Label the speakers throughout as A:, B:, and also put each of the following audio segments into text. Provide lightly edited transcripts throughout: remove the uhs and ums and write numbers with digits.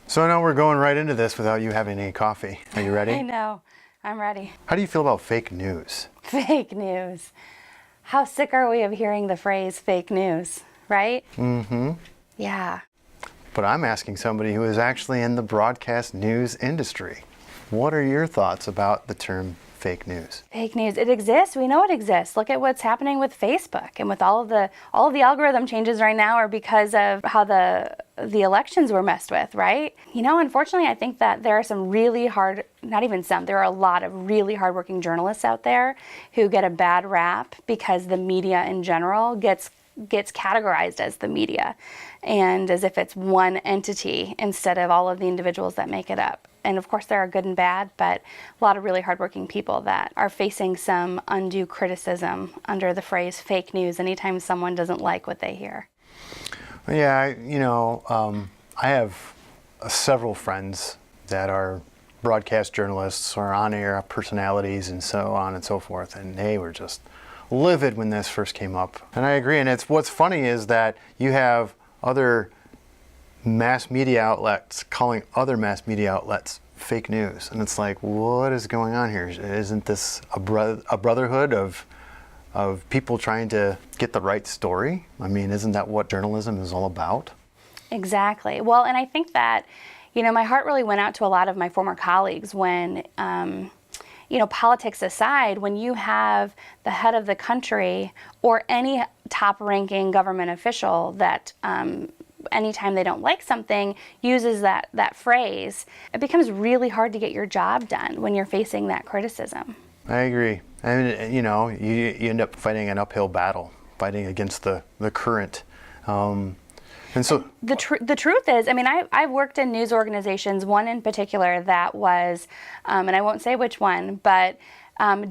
A: So now we're going right into this without you having any coffee. Are you ready?
B: I know. I'm ready.
A: How do you feel about fake news?
B: Fake news. How sick are we of hearing the phrase fake news, right?
A: Mm-hmm.
B: Yeah.
A: But I'm asking somebody who is actually in the broadcast news industry. What are your thoughts about the term fake news?
B: Fake news. It exists. We know it exists. Look at what's happening with Facebook and with all of the algorithm changes right now are because of how the elections were messed with, right? You know, unfortunately, I think that there are some really hard, not even some, there are a lot of really hardworking journalists out there who get a bad rap because the media in general gets categorized as the media and as if it's one entity instead of all of the individuals that make it up. And of course there are good and bad, but a lot of really hardworking people that are facing some undue criticism under the phrase fake news anytime someone doesn't like what they hear.
A: Yeah, I have several friends that are broadcast journalists or on-air personalities and so on and so forth, and they were just livid when this first came up. And I agree, and what's funny is that you have other mass media outlets calling other mass media outlets fake news, and it's like, what is going on here? Isn't this a brotherhood of people trying to get the right story? I mean, isn't that what journalism is all about?
B: Exactly. Well, and I think that, my heart really went out to a lot of my former colleagues when, politics aside, when you have the head of the country or any top-ranking government official that anytime they don't like something uses that phrase, it becomes really hard to get your job done when you're facing that criticism.
A: I agree. I mean, you end up fighting an uphill battle, fighting against the current. And so
B: the truth is, I mean, I've worked in news organizations, one in particular that was, and I won't say which one, but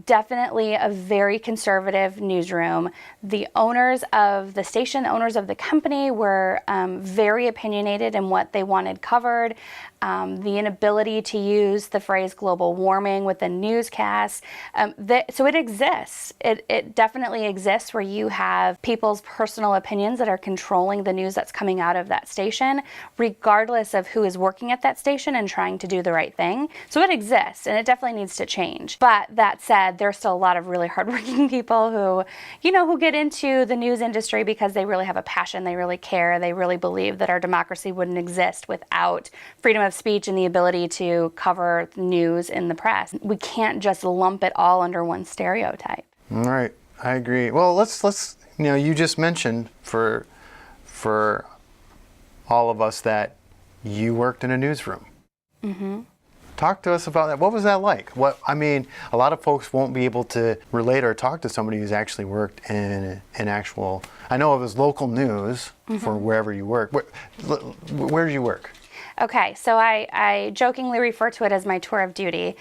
B: definitely a very conservative newsroom. The owners of the station, the owners of the company were very opinionated in what they wanted covered. The inability to use the phrase global warming with the newscasts. So it exists. It definitely exists where you have people's personal opinions that are controlling the news that's coming out of that station, regardless of who is working at that station and trying to do the right thing. So it exists, and it definitely needs to change. But that said, there's still a lot of really hardworking people who get into the news industry because they really have a passion, they really care, they really believe that our democracy wouldn't exist without freedom of speech and the ability to cover news in the press. We can't just lump it all under one stereotype.
A: All right, I agree. Well, let's you just mentioned for all of us that you worked in a newsroom. Mm-hmm. Talk to us about that. What was that like? A lot of folks won't be able to relate or talk to somebody who's actually worked in actual, I know it was local news for wherever you work. Where did you work?
B: Okay, so I jokingly refer to it as my tour of duty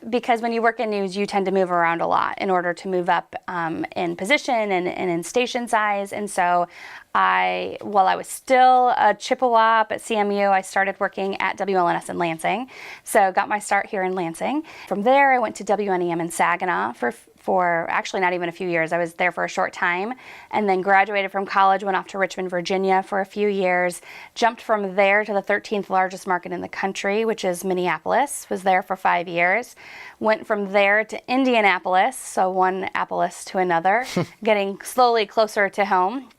B: because when you work in news, you tend to move around a lot in order to move up in position and in station size. And so while I was still a Chippewa up at CMU, I started working at WLNS in Lansing. So got my start here in Lansing. From there, I went to WNEM in Saginaw for actually not even a few years. I was there for a short time and then graduated from college, went off to Richmond, Virginia for a few years, jumped from there to the 13th largest market in the country, which is Minneapolis, was there for 5 years, went from there to Indianapolis, so one Appalus to another, getting slowly closer to home,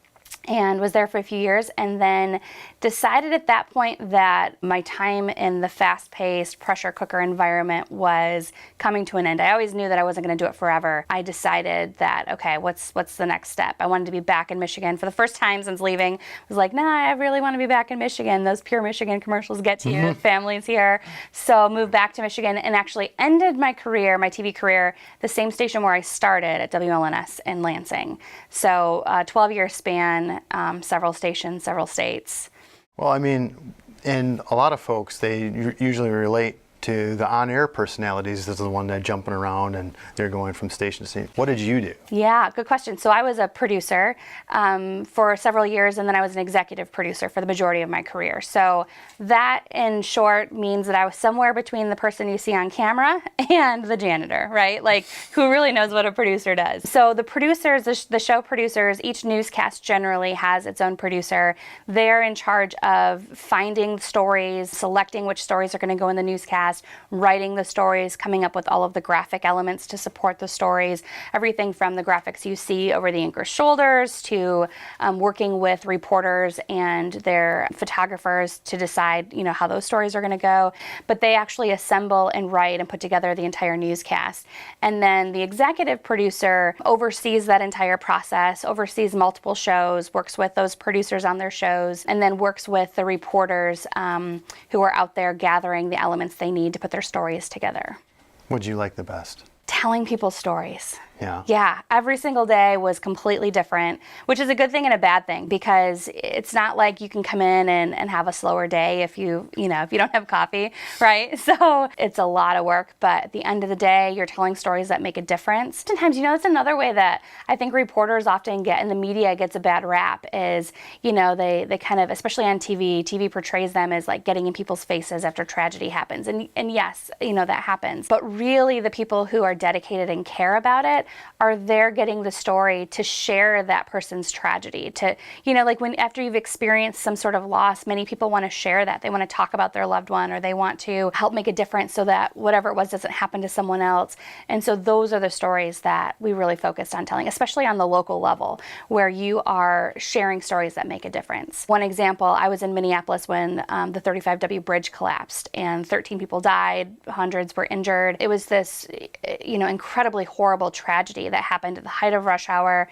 B: and was there for a few years, and then decided at that point that my time in the fast-paced pressure cooker environment was coming to an end. I always knew that I wasn't going to do it forever. I decided that, okay, what's the next step? I wanted to be back in Michigan for the first time since leaving. I was like, nah, I really want to be back in Michigan. Those pure Michigan commercials get to you. Family's here. So moved back to Michigan and actually ended my career, my TV career, the same station where I started at WLNS in Lansing. So 12-year span, several stations, several states.
A: Well, I mean, and a lot of folks, they usually relate to the on-air personalities. This is the one that jumping around and they're going from station to station. What did you do?
B: Yeah, good question. So I was a producer for several years, and then I was an executive producer for the majority of my career. So that, in short, means that I was somewhere between the person you see on camera and the janitor, right? Like, who really knows what a producer does. So the producers, the show producers, each newscast generally has its own producer. They're in charge of finding stories, selecting which stories are going to go in the newscast, writing the stories, coming up with all of the graphic elements to support the stories, everything from the graphics you see over the anchor's shoulders to working with reporters and their photographers to decide, how those stories are going to go. But they actually assemble and write and put together the entire newscast. And then the executive producer oversees that entire process, oversees multiple shows, works with those producers on their shows, and then works with the reporters who are out there gathering the elements they need to put their stories together.
A: What'd you like the best?
B: Telling people stories.
A: Yeah.
B: Yeah, every single day was completely different, which is a good thing and a bad thing, because it's not like you can come in and have a slower day if you don't have coffee, right? So it's a lot of work, but at the end of the day, you're telling stories that make a difference. Sometimes, that's another way that I think reporters often get, and the media gets a bad rap, is, they kind of, especially on TV portrays them as like getting in people's faces after tragedy happens. And yes, that happens. But really the people who are dedicated and care about it are there getting the story to share that person's tragedy, to, like after you've experienced some sort of loss, many people want to share that. They want to talk about their loved one, or they want to help make a difference so that whatever it was doesn't happen to someone else. And so those are the stories that we really focused on telling, especially on the local level, where you are sharing stories that make a difference. One example, I was in Minneapolis when the 35W bridge collapsed and 13 people died, hundreds were injured. It was this, incredibly horrible tragedy that happened at the height of rush hour.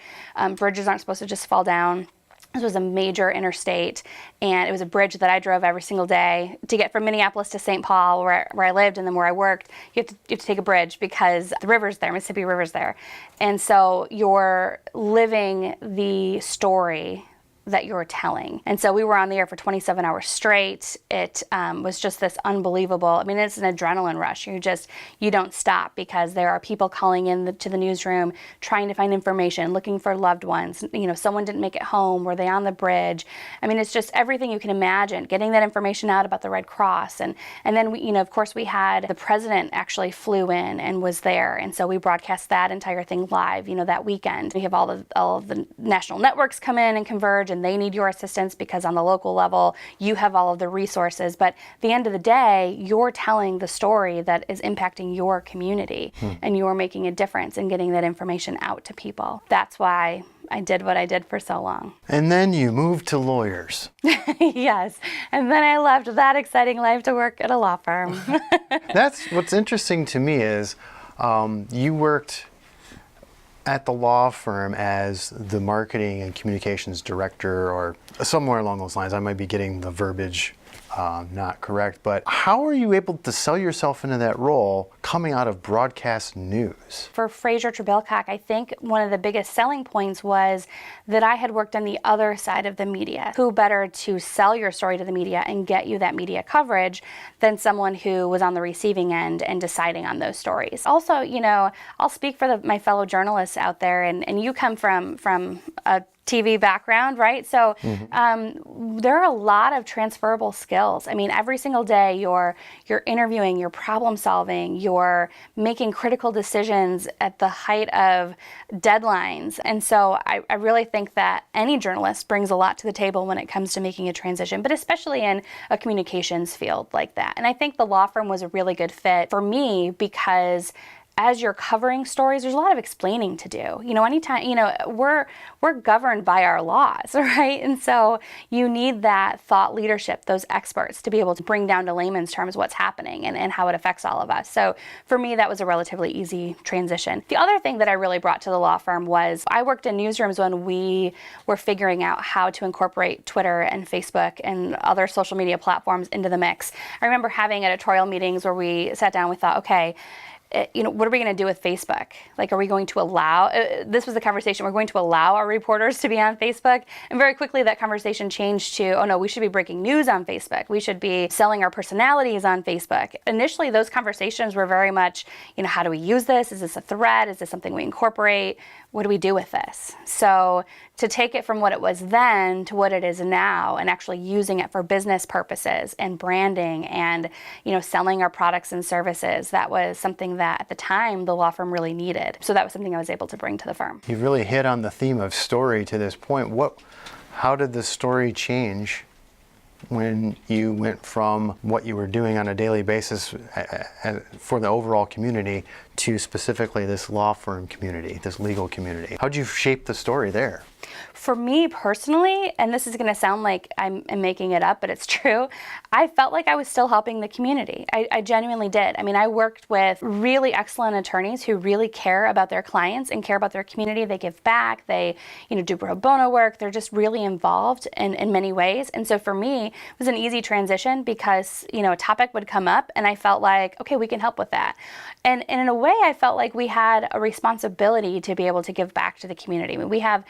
B: Bridges aren't supposed to just fall down. This was a major interstate, and it was a bridge that I drove every single day to get from Minneapolis to St. Paul, where I lived, and then where I worked. You have to take a bridge because the river's there, Mississippi River's there. And so you're living the story that you're telling. And so we were on the air for 27 hours straight. It was just this unbelievable, it's an adrenaline rush. You don't stop, because there are people calling in to the newsroom, trying to find information, looking for loved ones. Someone didn't make it home. Were they on the bridge? It's just everything you can imagine, getting that information out about the Red Cross. And then we, of course we had the president actually flew in and was there. And so we broadcast that entire thing live, that weekend. We have all of the national networks come in and converge, and they need your assistance because on the local level, you have all of the resources. But at the end of the day, you're telling the story that is impacting your community, and you're making a difference in getting that information out to people. That's why I did what I did for so long.
A: And then you moved to lawyers.
B: Yes. And then I left that exciting life to work at a law firm.
A: That's what's interesting to me is you worked at the law firm as the marketing and communications director, or somewhere along those lines. I might be getting the verbiage not correct, but how are you able to sell yourself into that role coming out of broadcast news?
B: For Fraser Trebilcock, I think one of the biggest selling points was that I had worked on the other side of the media. Who better to sell your story to the media and get you that media coverage than someone who was on the receiving end and deciding on those stories. Also, I'll speak for my fellow journalists out there, and you come from a TV background, right? So there are a lot of transferable skills. Every single day you're interviewing, you're problem solving, you're making critical decisions at the height of deadlines. And so I really think that any journalist brings a lot to the table when it comes to making a transition, but especially in a communications field like that. And I think the law firm was a really good fit for me, because as you're covering stories, there's a lot of explaining to do. Anytime, we're governed by our laws, right? And so you need that thought leadership, those experts, to be able to bring down to layman's terms what's happening and how it affects all of us. So for me, that was a relatively easy transition. The other thing that I really brought to the law firm was I worked in newsrooms when we were figuring out how to incorporate Twitter and Facebook and other social media platforms into the mix. I remember having editorial meetings where we sat down and we thought, okay, what are we going to do with Facebook? Like, are we going to allow, this was the conversation, we're going to allow our reporters to be on Facebook. And very quickly that conversation changed to, oh no, we should be breaking news on Facebook. We should be selling our personalities on Facebook. Initially, those conversations were very much, how do we use this? Is this a threat? Is this something we incorporate? What do we do with this? So to take it from what it was then to what it is now and actually using it for business purposes and branding and, selling our products and services, that was something that at the time the law firm really needed. So that was something I was able to bring to the firm.
A: You really hit on the theme of story to this point. How did the story change when you went from what you were doing on a daily basis for the overall community to specifically this law firm community, this legal community? How'd you shape the story there?
B: For me personally, and this is going to sound like I'm making it up, but it's true, I felt like I was still helping the community. I genuinely did. I mean, I worked with really excellent attorneys who really care about their clients and care about their community. They give back. They, do pro bono work. They're just really involved in many ways. And so for me, it was an easy transition because, a topic would come up and I felt like, okay, we can help with that. And in a way, I felt like we had a responsibility to be able to give back to the community. I mean, we have,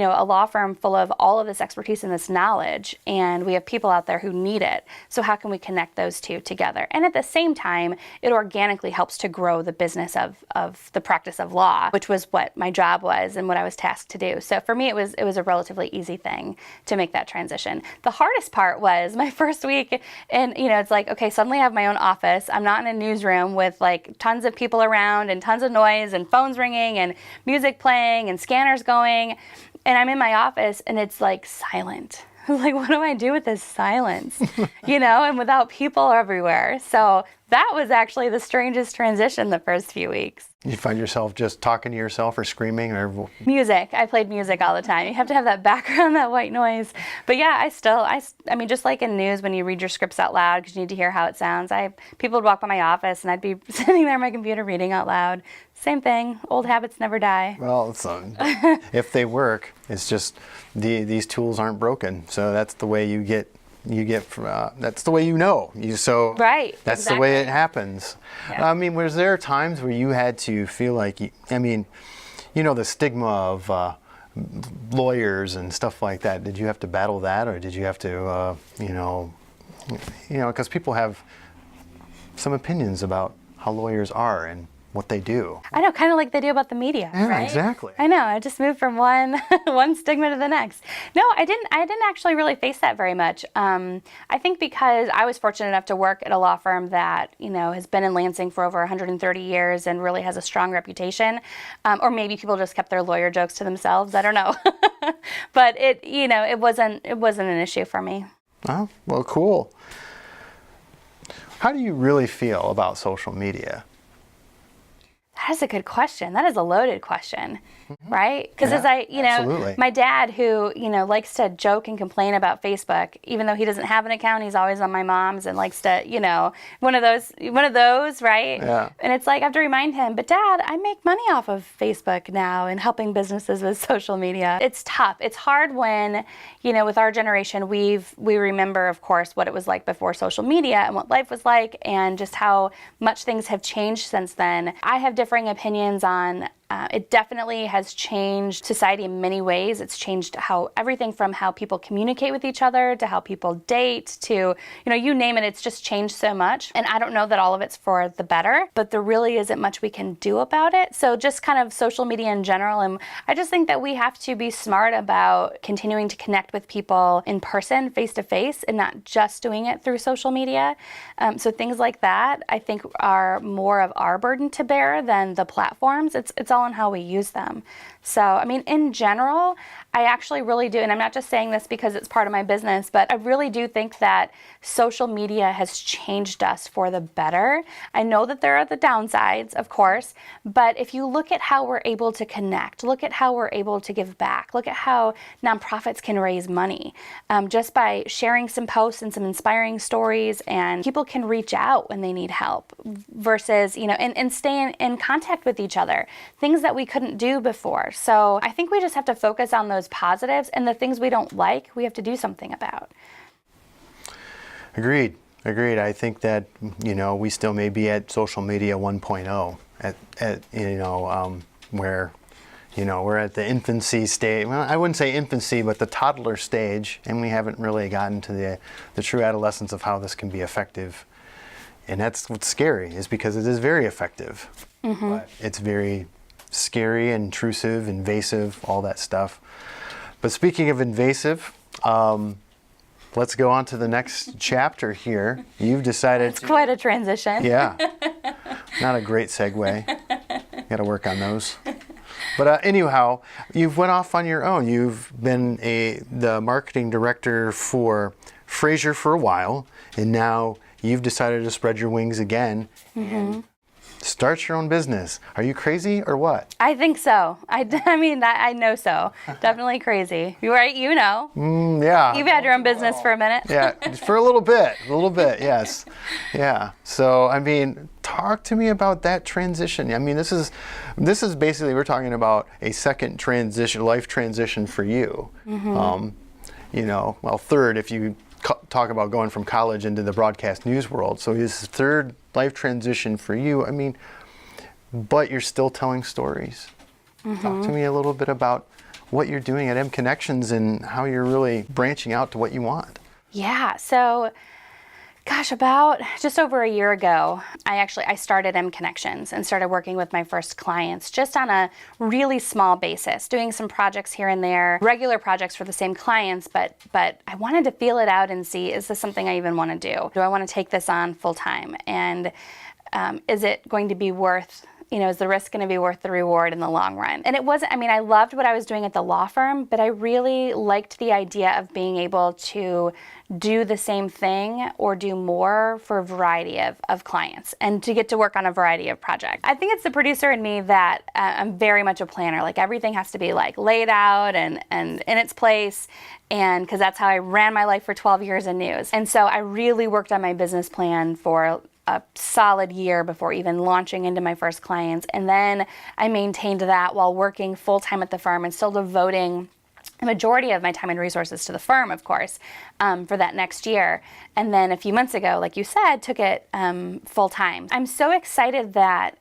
B: a law firm full of all of this expertise and this knowledge, and we have people out there who need it. So how can we connect those two together? And at the same time, it organically helps to grow the business of the practice of law, which was what my job was and what I was tasked to do. So for me, it was a relatively easy thing to make that transition. The hardest part was my first week, and it's like, okay, suddenly I have my own office. I'm not in a newsroom with like tons of people around and tons of noise and phones ringing and music playing and scanners going. And I'm in my office and it's like silent. Like, what do I do with this silence? And without people everywhere. So that was actually the strangest transition the first few weeks.
A: You find yourself just talking to yourself or screaming or?
B: Music. I played music all the time. You have to have that background, that white noise. But yeah, I mean, just like in news when you read your scripts out loud because you need to hear how it sounds, people would walk by my office and I'd be sitting there at my computer reading out loud. Same thing. Old habits never die.
A: Well, if they work, it's just these tools aren't broken. So that's the way you get that's the way
B: right,
A: that's
B: exactly.
A: the way it happens.
B: Yeah.
A: I mean, was there times where you had to feel like, the stigma of lawyers and stuff like that, did you have to battle that, or did you have to, because people have some opinions about how lawyers are and what they do.
B: I know, kind of like they do about the media,
A: yeah,
B: right?
A: Exactly.
B: I know, I just moved from one stigma to the next. No, I didn't actually really face that very much. I think because I was fortunate enough to work at a law firm that, has been in Lansing for over 130 years and really has a strong reputation. Or maybe people just kept their lawyer jokes to themselves, I don't know. But it wasn't an issue for me.
A: Oh, well, cool. How do you really feel about social media?
B: That is a good question. That is a loaded question, right? Because
A: absolutely.
B: my dad who, likes to joke and complain about Facebook, even though he doesn't have an account, he's always on my mom's and likes to, one of those, right?
A: Yeah.
B: And it's like, I have to remind him, but Dad, I make money off of Facebook now and helping businesses with social media. It's tough. It's hard when, with our generation, we remember, of course, what it was like before social media and what life was like and just how much things have changed since then. I have differing opinions on it definitely has changed society in many ways. It's changed everything from how people communicate with each other to how people date to, you name it, it's just changed so much. And I don't know that all of it's for the better, but there really isn't much we can do about it. So just kind of social media in general. And I just think that we have to be smart about continuing to connect with people in person, face to face, and not just doing it through social media. So things like that, I think, are more of our burden to bear than the platforms. It's all on how we use them. So, I mean, in general, I actually really do, and I'm not just saying this because it's part of my business, but I really do think that social media has changed us for the better. I know that there are the downsides, of course, but if you look at how we're able to connect, look at how we're able to give back, look at how nonprofits can raise money just by sharing some posts and some inspiring stories, and people can reach out when they need help versus, and stay in contact with each other, things that we couldn't do before. So I think we just have to focus on those positives, and the things we don't like, we have to do something about.
A: Agreed. Agreed. I think that, we still may be at social media 1.0 where, we're at the infancy stage. Well, I wouldn't say infancy, but the toddler stage, and we haven't really gotten to the true adolescence of how this can be effective. And that's what's scary, is because it is very effective. But it's very scary, intrusive, invasive, all that stuff. But speaking of invasive, let's go on to the next chapter here. You've decided...
B: It's quite a transition.
A: Yeah. Not a great segue. Got to work on those. But anyhow, you've went off on your own. You've been the marketing director for Fraser for a while, and now you've decided to spread your wings again and start your own business. Are you crazy or what?
B: I think so. I know so. Definitely crazy. You're right,
A: Yeah.
B: You've had your own business for a minute.
A: Yeah, for a little bit, yes. Yeah. So, talk to me about that transition. This is basically, we're talking about a second transition, life transition for you. Third if you talk about going from college into the broadcast news world. So this is third life transition for you. But you're still telling stories. Talk to me a little bit about what you're doing at mConnexions and how you're really branching out to what you want.
B: Yeah. So, about just over a year ago, I started mConnexions and started working with my first clients just on a really small basis, doing some projects here and there, regular projects for the same clients, but I wanted to feel it out and see, is this something I even want to do? Do I want to take this on full time? And is it going to be worth, is the risk going to be worth the reward in the long run? And it wasn't, I loved what I was doing at the law firm, but I really liked the idea of being able to do the same thing or do more for a variety of clients and to get to work on a variety of projects. I think it's the producer in me that I'm very much a planner. Like everything has to be laid out and in its place, and because that's how I ran my life for 12 years in news. And so I really worked on my business plan for a solid year before even launching into my first clients. And then I maintained that while working full-time at the firm and still devoting the majority of my time and resources to the firm, of course, for that next year. And then a few months ago, like you said, took it full-time. I'm so excited that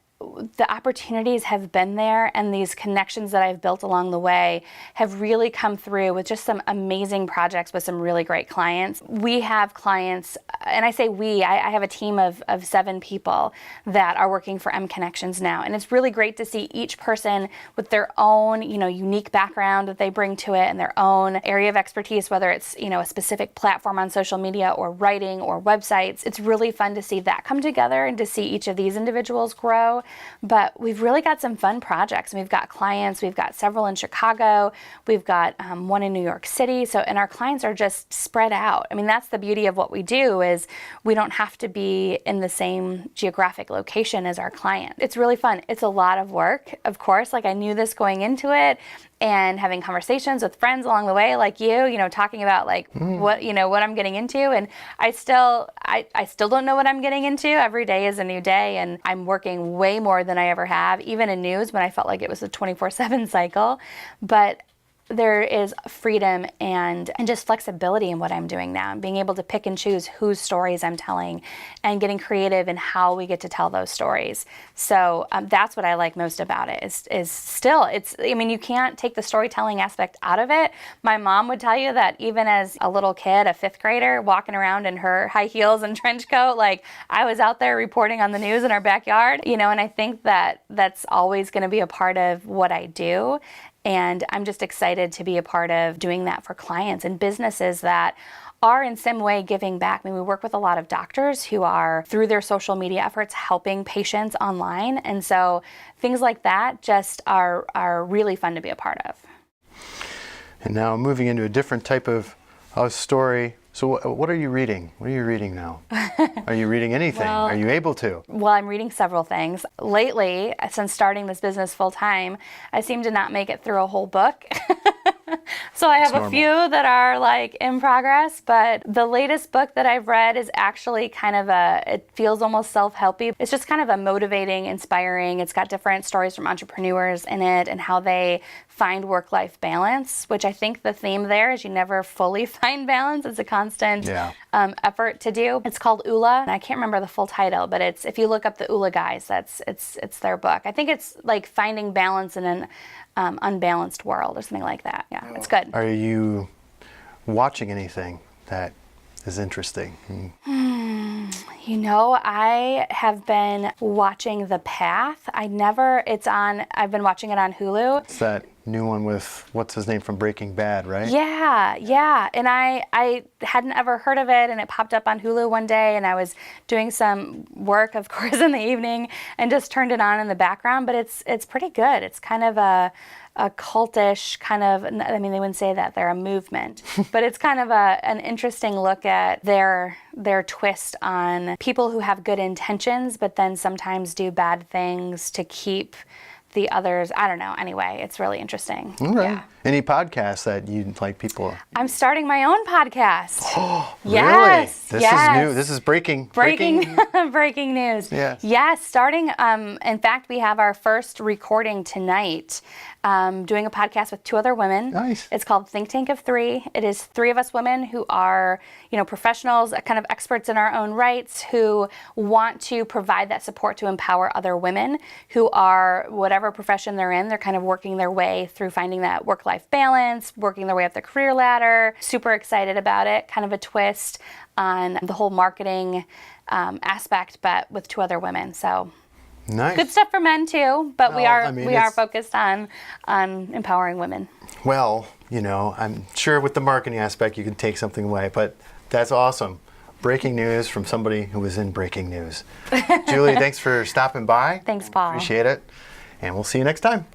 B: the opportunities have been there, and these connections that I've built along the way have really come through with just some amazing projects with some really great clients. We have clients, and I say we, I have a team of 7 people that are working for mConnexions now, and it's really great to see each person with their own, unique background that they bring to it and their own area of expertise, whether it's, a specific platform on social media or writing or websites. It's really fun to see that come together and to see each of these individuals grow. But we've really got some fun projects. We've got clients, we've got several in Chicago, we've got one in New York City. And our clients are just spread out. That's the beauty of what we do, is we don't have to be in the same geographic location as our client. It's really fun. It's a lot of work, of course. I knew this going into it, and having conversations with friends along the way, like you, talking about what I'm getting into. And I still don't know what I'm getting into. Every day is a new day, and I'm working way more than I ever have, even in news when I felt like it was a 24/7 cycle. But there is freedom and just flexibility in what I'm doing now, and being able to pick and choose whose stories I'm telling and getting creative in how we get to tell those stories. So that's what I like most about it, is still, you can't take the storytelling aspect out of it. My mom would tell you that even as a little kid, a 5th grader, walking around in her high heels and trench coat, I was out there reporting on the news in our backyard, and I think that that's always going to be a part of what I do. And I'm just excited to be a part of doing that for clients and businesses that are in some way giving back. We work with a lot of doctors who are, through their social media efforts, helping patients online. And so things like that just are really fun to be a part of.
A: And now moving into a different type of story. So what are you reading? What are you reading now? Are you reading anything? Are you able to?
B: Well, I'm reading several things. Lately, since starting this business full time, I seem to not make it through a whole book. So I have a few that are in progress, but the latest book that I've read is actually it feels almost self-helpy. It's just kind of a motivating, inspiring. It's got different stories from entrepreneurs in it and how they find work-life balance, which I think the theme there is you never fully find balance. It's a constant effort to do. It's called ULA, and I can't remember the full title, but it's, if you look up the ULA guys, it's their book. I think it's like finding balance in an unbalanced world or something like that. Yeah, it's good.
A: Are you watching anything that is interesting?
B: You know, I have been watching The Path. I've been watching it on Hulu.
A: It's that new one with, what's his name from Breaking Bad, right?
B: Yeah. And I hadn't ever heard of it, and it popped up on Hulu one day, and I was doing some work, of course, in the evening, and just turned it on in the background, but it's pretty good. It's kind of a cultish kind of, I mean, they wouldn't say that they're a movement, but it's kind of an interesting look at their twist on people who have good intentions, but then sometimes do bad things to keep the others. I don't know. Anyway, it's really interesting.
A: All right.
B: Yeah.
A: Any podcasts that you'd like people?
B: I'm starting my own podcast.
A: Oh,
B: yes.
A: Really? This is new. This is breaking
B: news.
A: Yes.
B: Yes, starting, in fact, we have our first recording tonight, doing a podcast with 2 other women.
A: Nice.
B: It's called Think Tank of 3. It is 3 of us women who are, professionals, kind of experts in our own rights, who want to provide that support to empower other women who are, whatever profession they're in, they're kind of working their way through finding that work-life balance, working their way up the career ladder. Super excited about it. Kind of a twist on the whole marketing aspect, but with 2 other women. So
A: nice.
B: Good stuff for men too, but we
A: I mean,
B: are focused on empowering women.
A: Well, I'm sure with the marketing aspect you can take something away, but that's awesome. Breaking news from somebody who was in breaking news. Julie, thanks for stopping by.
B: Thanks, Paul.
A: Appreciate it. And we'll see you next time.